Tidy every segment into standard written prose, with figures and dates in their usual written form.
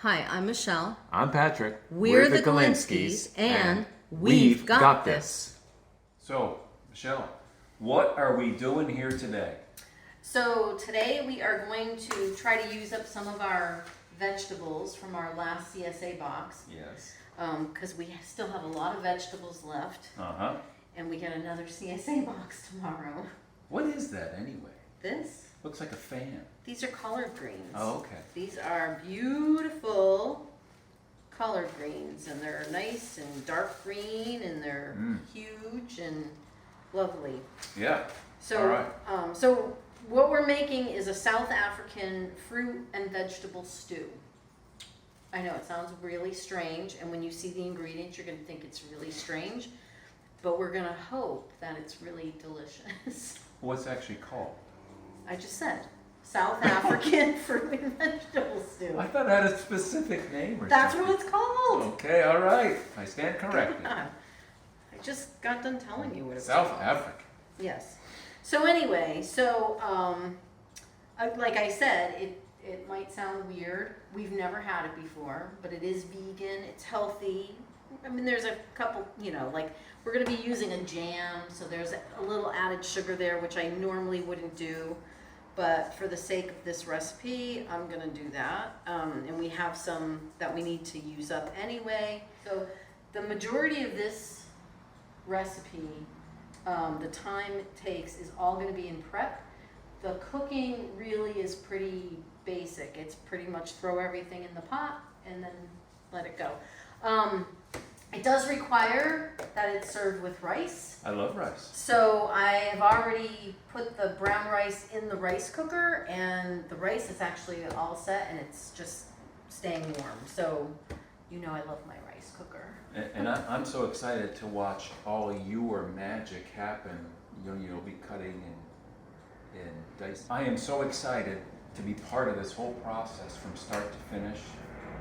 Hi, I'm Michelle. I'm Patrick. We're the Galinskis, and we've got this. So, Michelle, what are we doing here today? So today we are going to try to use up some of our vegetables from our last CSA box. Yes. Because we still have a lot of vegetables left. Uh-huh. And we get another CSA box tomorrow. What is that anyway? This? Looks like a fan. These are collard greens. Oh, okay. These are beautiful collard greens, and they're nice and dark green, and they're huge and lovely. Yeah. So, all right. So what we're making is a South African fruit and vegetable stew. I know it sounds really strange, and when you see the ingredients, you're going to think it's really strange, but we're going to hope that it's really delicious. What's it actually called? I just said South African fruit and vegetable stew. I thought it had a specific name or That's something. what it's called. Okay, all right. I stand corrected. Yeah. I just got done telling you what it's South called. Africa. Yes. So anyway, like I said, it might sound weird. We've never had it before, but it is vegan. It's healthy. I mean, there's a couple, like we're going to be using a jam, so there's a little added sugar there, which I normally wouldn't do. But for the sake of this recipe, I'm going to do that. And we have some that we need to use up anyway. So the majority of this recipe, the time it takes is all going to be in prep. The cooking really is pretty basic. It's pretty much throw everything in the pot and then let it go. It does require that it's served with rice. I love rice. So I have already put the brown rice in the rice cooker, and the rice is actually all set, and it's just staying warm. So I love my rice cooker. And I'm so excited to watch all your magic happen. You'll be cutting and dicing. I am so excited to be part of this whole process from start to finish,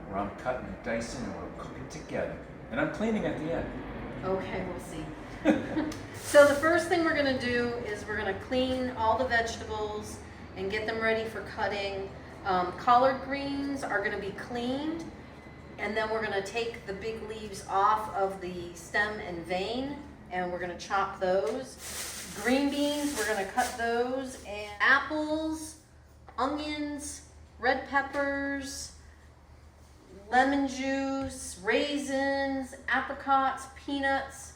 where I'm cutting and dicing and we're cooking together. And I'm cleaning at the end. Okay, we'll see. So the first thing we're going to do is we're going to clean all the vegetables and get them ready for cutting. Collard greens are going to be cleaned, and then we're going to take the big leaves off of the stem and vein, and we're going to chop those. Green beans, we're going to cut those, and apples, onions, red peppers, lemon juice, raisins, apricots, peanuts,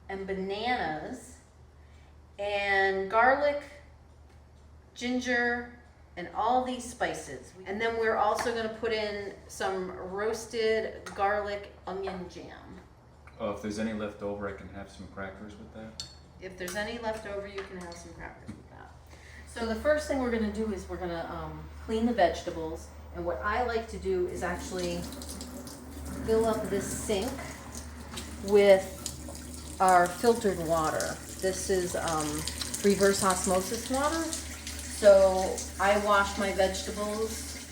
and bananas, and garlic, ginger, and all these spices. And then we're also going to put in some roasted garlic onion jam. Oh, if there's any left over, I can have some crackers with that? If there's any left over, you can have some crackers with that. So the first thing we're going to do is we're going to clean the vegetables. And what I like to do is actually fill up this sink with our filtered water. This is reverse osmosis water. So I wash my vegetables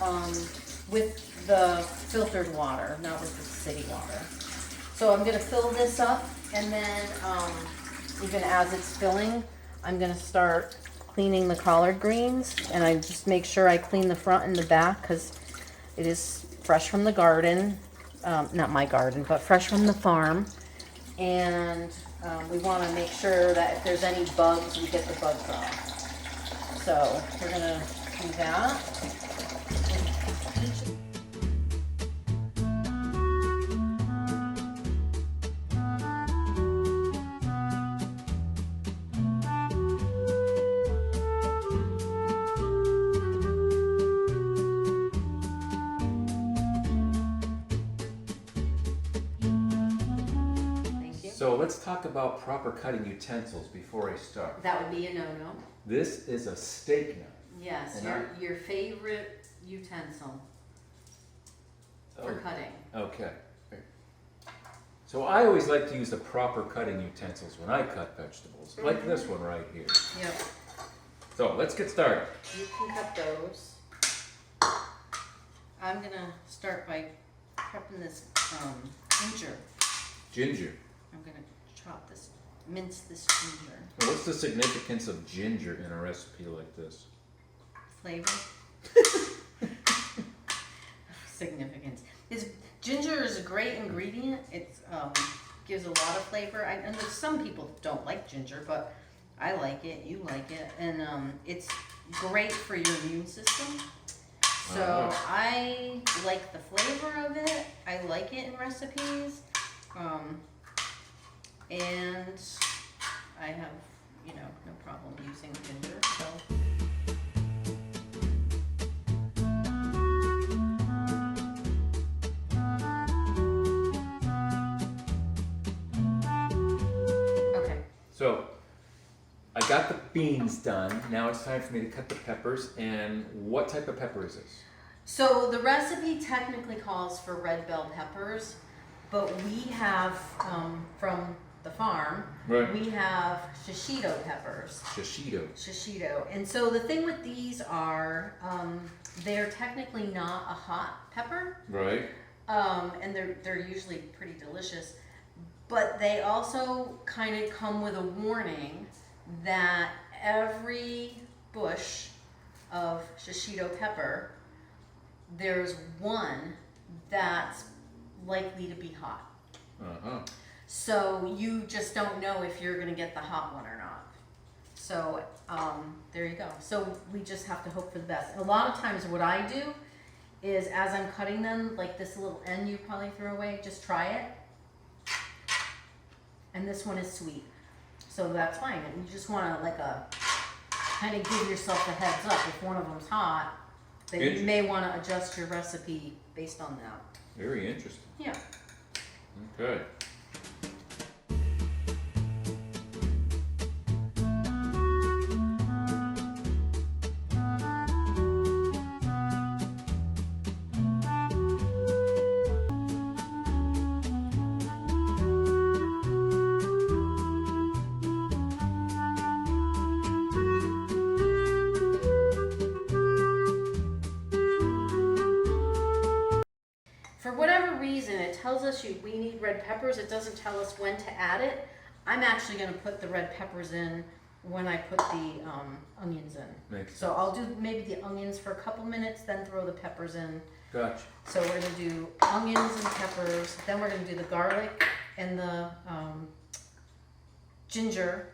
with the filtered water, not with the city water. So I'm going to fill this up, and then even as it's filling, I'm going to start cleaning the collard greens, and I just make sure I clean the front and the back because it is fresh from the garden, not my garden, but fresh from the farm. And we want to make sure that if there's any bugs, we get the bugs off. So we're going to do that. So let's talk about proper cutting utensils before I start. That would be a no-no. This is a steak knife. Yes, your favorite utensil for cutting. Okay. So I always like to use the proper cutting utensils when I cut vegetables, like this one right here. Yep. So let's get started. You can cut those. I'm gonna start by prepping this ginger. Ginger. I'm gonna mince this ginger. Well, what's the significance of ginger in a recipe like this? Flavor. significance. Ginger is a great ingredient. It gives a lot of flavor. And there's some people don't like ginger, but I like it. You like it, and it's great for your immune system. So I like the flavor of it. I like it in recipes, and I have, no problem using ginger. So. So, I got the beans done. Now it's time for me to cut the peppers. And what type of pepper is this? So the recipe technically calls for red bell peppers, but we have from the farm. Right. We have shishito peppers. Shishito. And so the thing with these are they're technically not a hot pepper. Right. And they're usually pretty delicious. But they also kind of come with a warning that every bush of shishito pepper, there's one that's likely to be hot. So you just don't know if you're going to get the hot one or not. So there you go. So we just have to hope for the best. A lot of times what I do is as I'm cutting them, like this little end you probably threw away, just try it. And this one is sweet, so that's fine. And you just want to kind of give yourself a heads up. If one of them's hot, then you may want to adjust your recipe based on that. Very interesting. Yeah. Okay. For whatever reason, it tells us we need red peppers. It doesn't tell us when to add it. I'm actually going to put the red peppers in when I put the onions in. Makes so I'll do maybe the onions for a couple minutes, then throw the peppers in. Gotcha. So we're going to do onions and peppers. Then we're going to do the garlic and the ginger.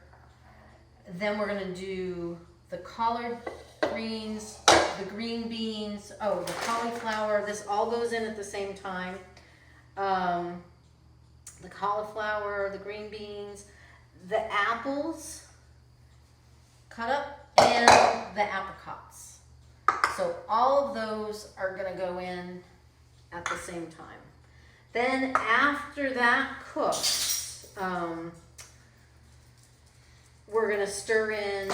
Then we're going to do the collard greens, the green beans, the cauliflower. This all goes in at the same time. The cauliflower, the green beans, the apples cut up, and the apricots. So all of those are going to go in at the same time. Then after that cooks, we're going to stir in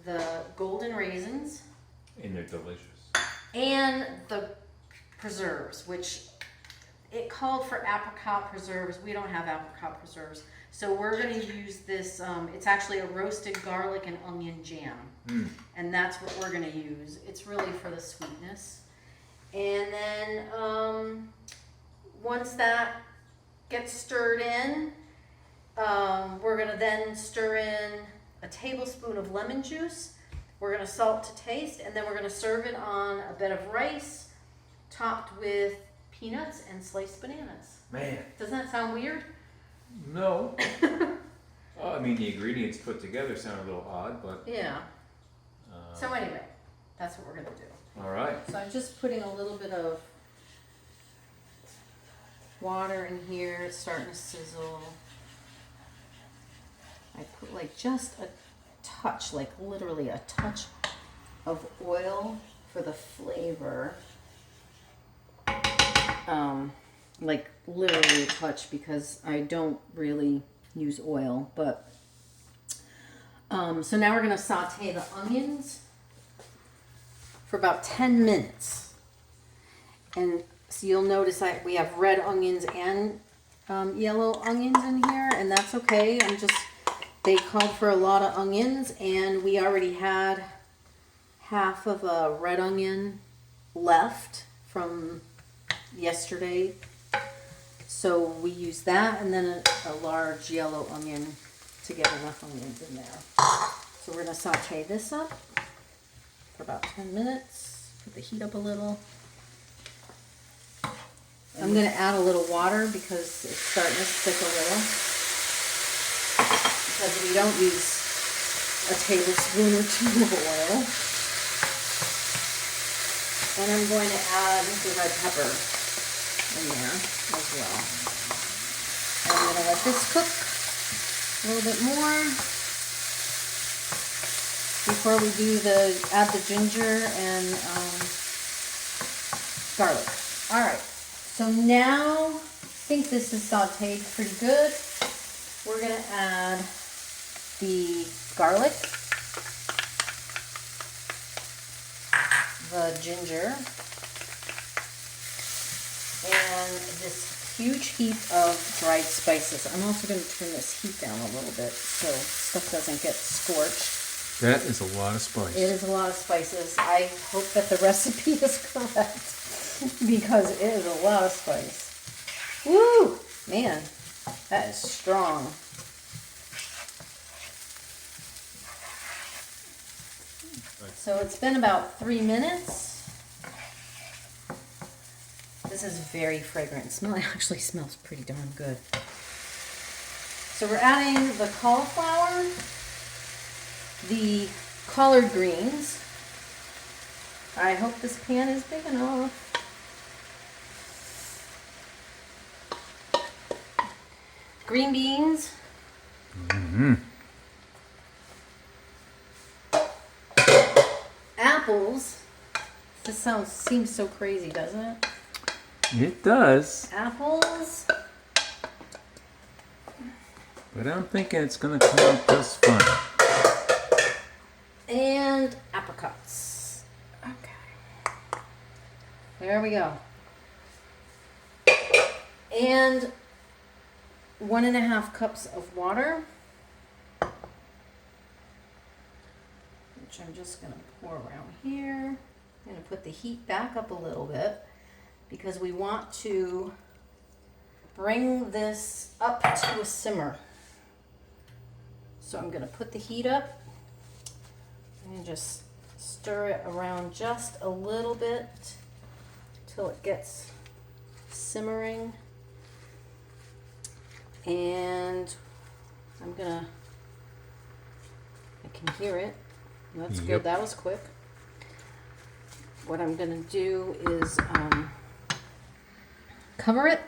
the golden raisins. And they're delicious. And the preserves, which it called for apricot preserves. We don't have apricot preserves. So we're going to use this, it's actually a roasted garlic and onion jam. And that's what we're going to use. It's really for the sweetness. And then once that gets stirred in, we're going to then stir in a tablespoon of lemon juice. We're going to salt to taste, and then we're going to serve it on a bed of rice topped with peanuts and sliced bananas. Man. Doesn't that sound weird? No. I mean, the ingredients put together sound a little odd, but... Yeah. So anyway, that's what we're going to do. All right. So I'm just putting a little bit of water in here. It's starting to sizzle. I put just a touch, literally a touch of oil for the flavor. Literally a touch, because I don't really use oil, but so now we're going to saute the onions for about 10 minutes. And so you'll notice that we have red onions and yellow onions in here, and that's okay. They called for a lot of onions, and we already had half of a red onion left from yesterday. So we used that, and then a large yellow onion to get enough onions in there. So we're going to saute this up for about 10 minutes. Put the heat up a little. gonna add a little water because it's starting to stick a little. Because we don't use a tablespoon or two of oil. And I'm going to add the red pepper in there as well. And I'm going to let this cook a little bit more before we do add the ginger and garlic. All right, so now I think this is sauteed pretty good. We're going to add the garlic, the ginger, and this huge heap of dried spices. I'm also going to turn this heat down a little bit so stuff doesn't get scorched. That is a lot of spice. It is a lot of spices. I hope that the recipe is correct because it is a lot of spice. Woo! Man, that is strong. So it's been about 3 minutes. This is very fragrant. It actually smells pretty darn good. So we're adding the cauliflower, the collard greens. I hope this pan is big enough. Green beans. Mm-hmm. Apples. This seems so crazy, doesn't it? It does. Apples. But I'm thinking it's going to come out just fine. And apricots. Okay. There we go. And 1.5 cups of water, which I'm just going to pour around here. I'm going to put the heat back up a little bit because we want to bring this up to a simmer. So I'm going to put the heat up and just stir it around just a little bit till it gets simmering. And I can hear it. That's good. That was quick. What I'm going to do is cover it.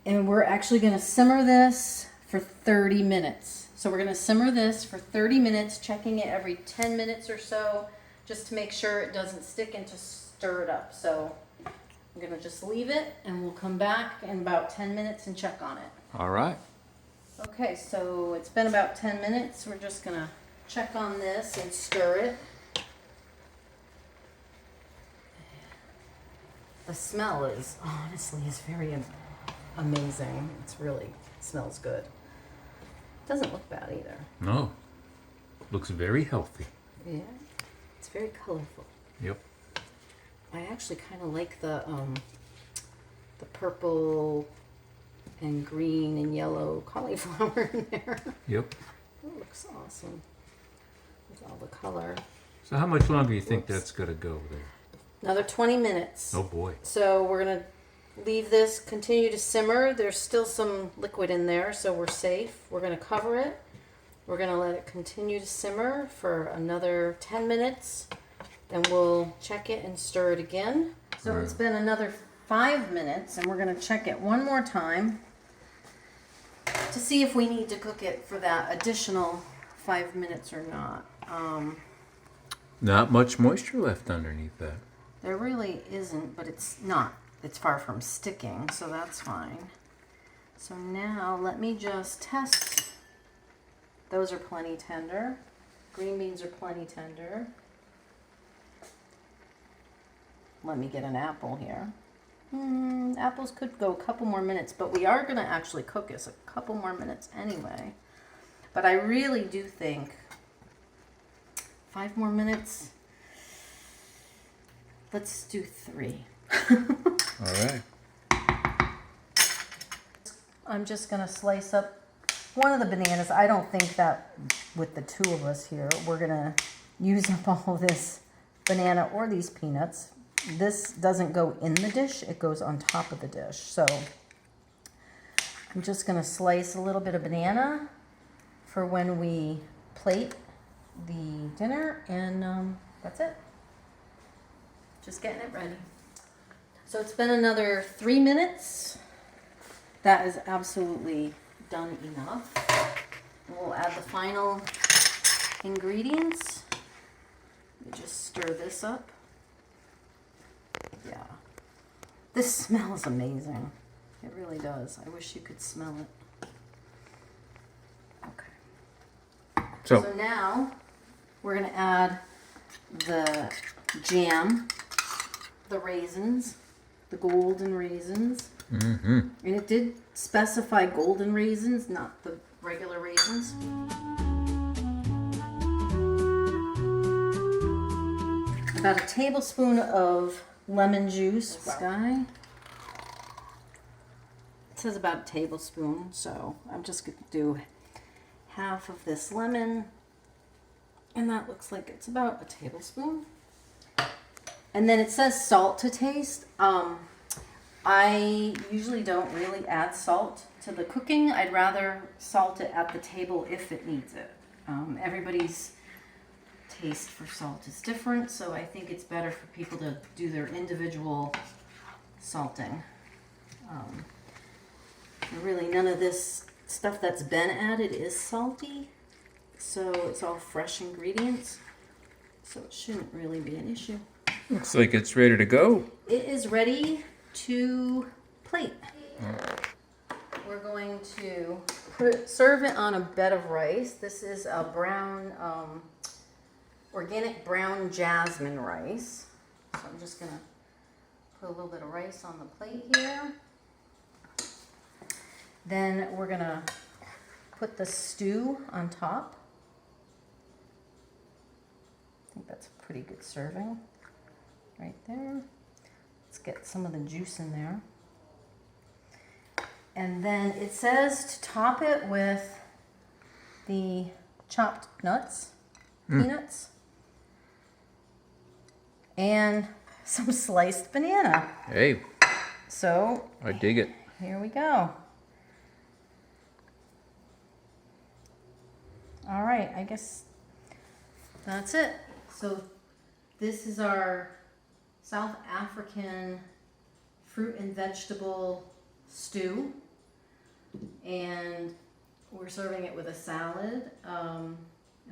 And we're actually going to simmer this for 30 minutes. So we're going to simmer this for 30 minutes, checking it every 10 minutes or so, just to make sure it doesn't stick and to stir it up. So I'm going to just leave it, and we'll come back in about 10 minutes and check on it. All right. Okay, so it's been about 10 minutes. We're just going to check on this and stir it. The smell is, honestly, is very amazing. It's really smells good. Doesn't look bad either. No. Looks very healthy. Yeah. It's very colorful. Yep. I actually kind of like the purple and green and yellow cauliflower in there. Yep. It looks awesome with all the color. So how much longer do you think that's going to go there? Another 20 minutes. Oh boy. So we're going to leave this continue to simmer. There's still some liquid in there, so we're safe. We're going to cover it. We're going to let it continue to simmer for another 10 minutes. Then we'll check it and stir it again. So Right. It's been another 5 minutes, and we're going to check it one more time to see if we need to cook it for that additional 5 minutes or not. Not much moisture left underneath that. There really isn't, but it's not. It's far from sticking, so that's fine. So now let me just test. Those are plenty tender. Green beans are plenty tender. Let me get an apple here. Apples could go a couple more minutes, but we are going to actually cook this a couple more minutes anyway. But I really do think 5 more minutes. Let's do 3. All right. I'm just going to slice up one of the bananas. I don't think that with the 2 of us here, we're going to use up all this banana or these peanuts. this doesn't go in the dish, it goes on top of the dish. So I'm just gonna slice a little bit of banana for when we plate the dinner, and that's it. Just getting it ready. So it's been another 3 minutes. That is absolutely done enough. We'll add the final ingredients. You just stir this up. Yeah. This smells amazing. It really does. I wish you could smell it. Okay. So now we're going to add the jam, the raisins, the golden raisins. Mm-hmm. And it did specify golden raisins, not the regular raisins. About a tablespoon of lemon juice. Sky. It says about a tablespoon, so I'm just going to do half of this lemon. And that looks like it's about a tablespoon. And then it says salt to taste. I usually don't really add salt to the cooking. I'd rather salt it at the table if it needs it. Everybody's taste for salt is different, so I think it's better for people to do their individual salting. Really, none of this stuff that's been added is salty, so it's all fresh ingredients, so it shouldn't really be an issue. Looks like it's ready to go. It is ready to plate. We're going to serve it on a bed of rice. This is a brown, organic brown jasmine rice. So I'm just gonna put a little bit of rice on the plate here. Then we're gonna put the stew on top. I think that's a pretty good serving right there. Let's get some of the juice in there. And then it says to top it with the chopped nuts, peanuts, and some sliced banana. Hey, So I dig it. here we go. All right, I guess that's it. So this is our South African fruit and vegetable stew, and we're serving it with a salad, and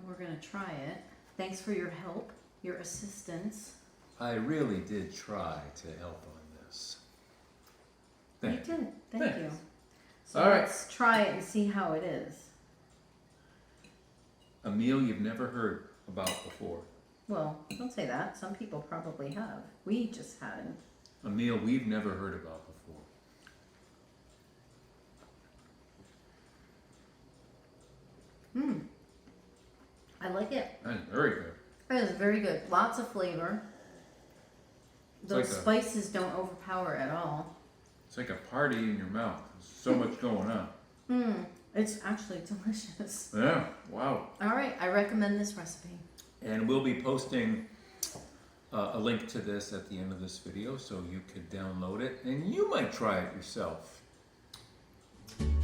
we're gonna try it. Thanks for your help, your assistance. I really did try to help on this. Thank you. You did, thank you. Thanks. So All right. let's try it and see how it is. A meal you've never heard about before. Well, don't say that, some people probably have. We just hadn't. A meal we've never heard about before. I like it. That's very good. It is very good. Lots of flavor. The like a- spices don't overpower at all. It's like a party in your mouth. There's so much going on. It's actually delicious. Yeah, wow. All right, I recommend this recipe. And we'll be posting a link to this at the end of this video so you could download it and you might try it yourself.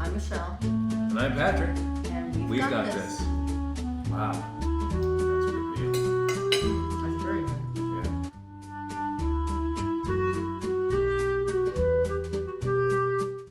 I'm Michelle, And I'm Patrick. and We've got this. Wow.